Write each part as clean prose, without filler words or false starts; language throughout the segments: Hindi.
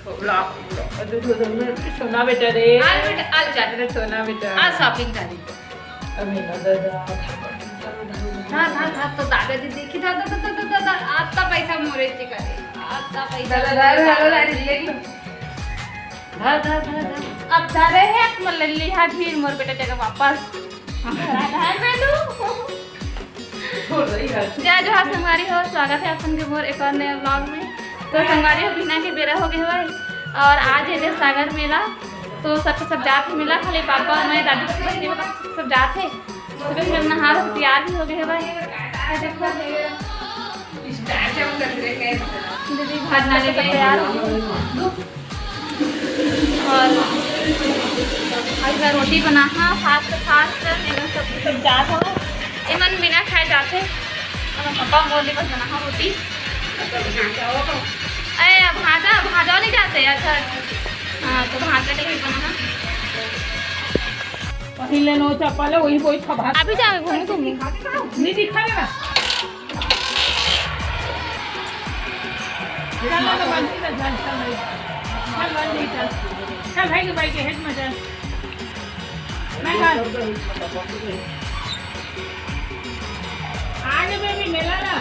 सोना बेटा रे आज जाते रे सोना बेटा आज शॉपिंग करी अभी ना दादा तो दादाजी देखी दादा आता पैसा मोरेची करे आता पैसा अब जा रहे हैं मल लल्ली हाथ फिर मोर बेटा जगह वापस जय जोहार संगवारी हो, स्वागत है अपन के मोर एक और नए व्लॉग में। तो संगवारी हो बिना के बेरा हो गए भाई और आज है सागर मेला। तो सबके सब जात मिला, खाली पापा मैं दादी सब जात है। सुबह फिर नहा तैयार भी हो गए भाई। देखो दीदी भात नाले के तैयार हो गए और रोटी बना फास्ट फास्ट सब जात हो एमन बिना खाए जाते और पापा बोले बस बना रोटी अरे भाजा भाजा नहीं जाते। अच्छा हाँ तो भाजा नहीं बना पहले नो चप्पल वही कोई खबा अभी जाओ घूम तुम नहीं दिखाएगा चल ना बंदी ना चल भाई के बाइक हेड में चल मैं आगे बेबी मेला ना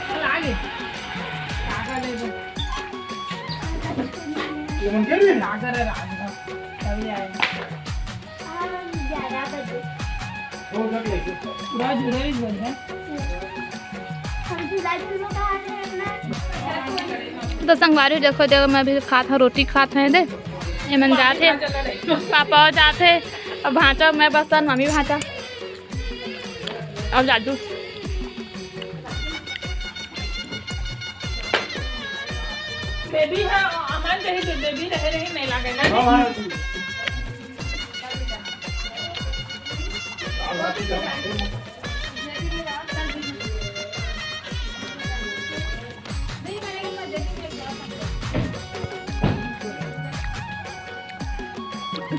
चल आगे आगे ले दो ये मन कर रही है आगे रे आगे अभी आएगा 11 बजे वो लग ले पूरा जुड़े ही बन है हम जुलाई में कहां है। तो संगवारी देखो देखो मैं भी खाता रोटी खाता है दे ये मन जाते पापा जाते और भांचा मैं बस मम्मी भांचा अब जादू बेबी है अमन रही तो बेबी रहे नहीं लगेगा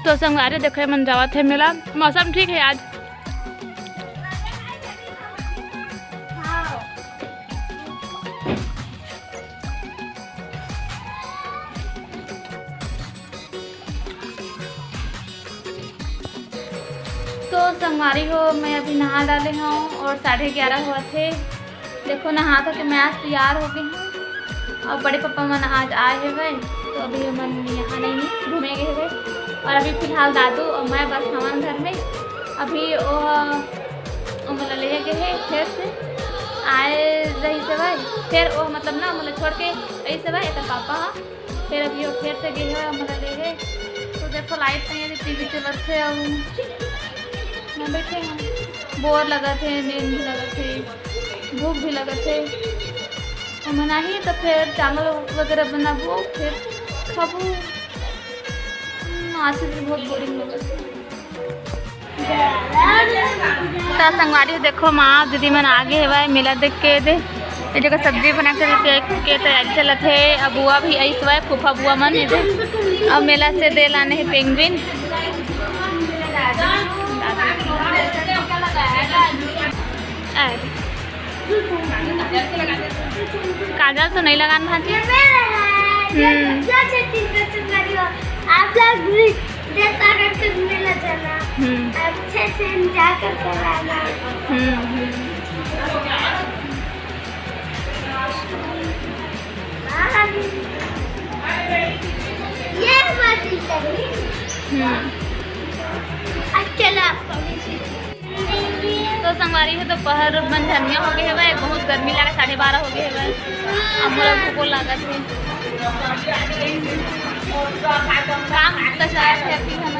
तो संगवारी देखे मन जावा थे मेला। मौसम ठीक है आज तो संगवारी हो मैं अभी नहा डाले हूँ और 11:30 हुआ थे। देखो नहा था कि मैं आज तैयार हो गई हूँ और बड़े पापा मन आज आए हैं भाई तो अभी मन यहाँ नहीं घूमे गए हुए और अभी फिलहाल दादू और मैं बस हमारे घर में अभी वो मतलब ले गए हैं फिर से आए रही से भाई फिर वो मतलब ना मतलब छोड़ के ऐसे भाई तो पापा फिर अभी वो फिर से गए हैं मतलब ले गए। तो देखो लाइट नहीं है टीवी चलत थे और मैं बैठे हैं बोर लगा थे नींद भी लगा थे भूख भी लगा थे तो मना ही तो फिर चावल वगैरह बनाबो फिर खाबो आज से बहुत बोरिंग लगा तो संगवारी देखो माँ दीदी मन आगे है भाई मेला देख के दे ये जगह सब्जी बना कर के तैयारी चलत है। अब बुआ भी ऐसा है फूफा बुआ मन इधर अब मेला से दे लाने है पेंगुइन काजल तो नहीं लगाना भाजी आप लोग जैसा करके मेला जाना अच्छे से एंजॉय करके आना। ये बात अकेला तो संगवारी है दोपहर बंधनिया हो गए है भाई बहुत गर्मी लगा 12:30 हो गए है भाई अब मोला भूख लगा थे काम कैसा है अभी हम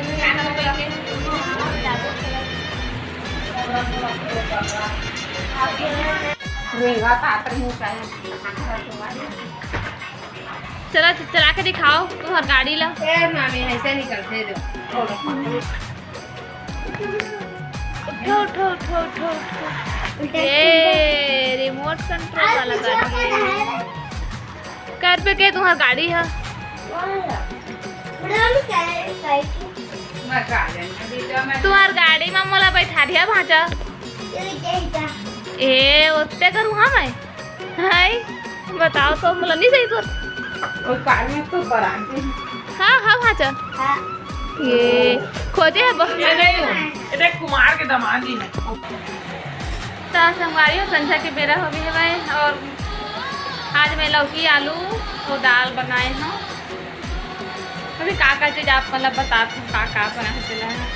चला चला के दिखाओ तुम्हार गाड़ी ला ऐसे निकलते ये रिमोट कंट्रोल वाला गाड़ी है कार पे के तुम्हार गाड़ी है तुम्हार गाड़ी में मोला बैठा दिया भाजा ए ओते करूँ हाँ मैं हाय बताओ तो मोला नहीं सही तो और कार में तो बराते हैं। हाँ हाँ भाचा ये खोजे है इधर कुमार के दामादी है। तो संगवारी हो संध्या के बेरा हो गई है भाई। और आज मैं लौकी आलू और दाल बनाए हूँ। अभी का चीज़ आप मतलब बताते हूँ का बना चला है।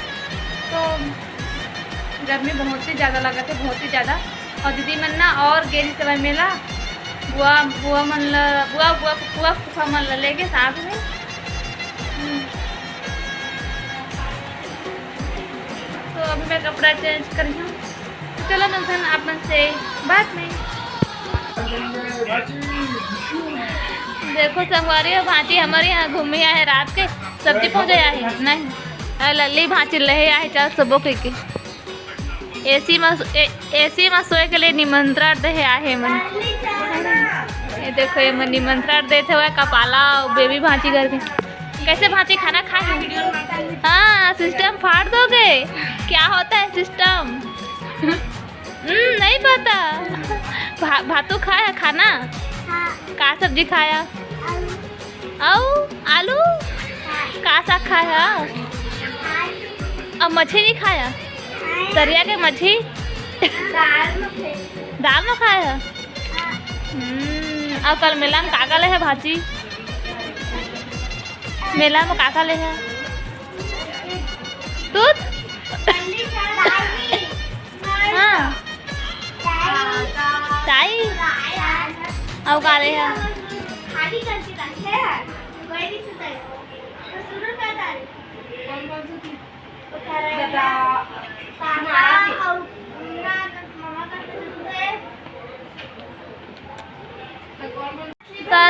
तो गर्मी बहुत ही ज़्यादा लगा थे, बहुत ही ज़्यादा। और दीदी मन ना और गेरी से भाई मेला बुआ मन बुआ फूफा मन लेके साथ में। तो अभी मैं कपड़ा चेंज करी हूँ। चलो मिलते हैं आप मन से बाद में। देखो संगवारी और भांची हमारे यहाँ घूमे आए रात के सब्जी पहुँचे आए नहीं लल्ली भांची लहे आए चार सबों के एसी में सोए के लिए निमंत्रण दे आए मन। ये देखो ये मन निमंत्रण देते हुए कपाला और बेबी भांची घर के। कैसे भांची खाना खाए? हाँ सिस्टम फाड़ दोगे? क्या होता है सिस्टम? नहीं पता। भातू खाया खाना? का सब्जी खाया? आलू? का साग खाया? अब मछली नहीं खाया? तरिया के मछली दाल में खाया? अब कल मेला में काका ले है भाजी? मेला में काका ले है? दूध? हाँ ताई अब का ले है?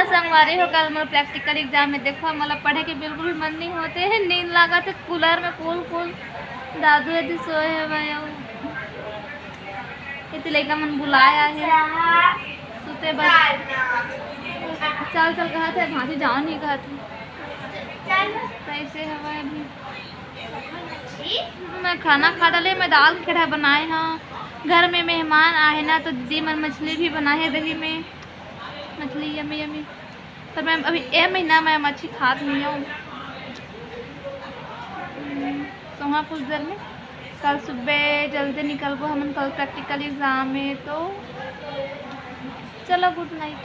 संगवारी हो कल मतलब प्रैक्टिकल एग्जाम में देखो मतलब पढ़े के बिल्कुल भी मन नहीं होते है। नींद लगा थे कूलर में कूल दादू यदि सोए है भाई। इतने लड़का मन बुलाया है सुते बस चल कहा थे भाजी जाओ नहीं कहा थे कैसे है भाई। अभी मैं खाना खा डाले मैं दाल खड़ा बनाए हाँ। घर में मेहमान आए ना तो दीदी मन मछली भी बनाए है दही में मछली यमी यमी। पर मैं अभी एक महीना मैं मच्छी खात नहीं हूँ। सोहा कुछ देर में कल सुबह जल्दी निकल गो हम कल प्रैक्टिकल एग्ज़ाम है। तो चलो गुड नाइट।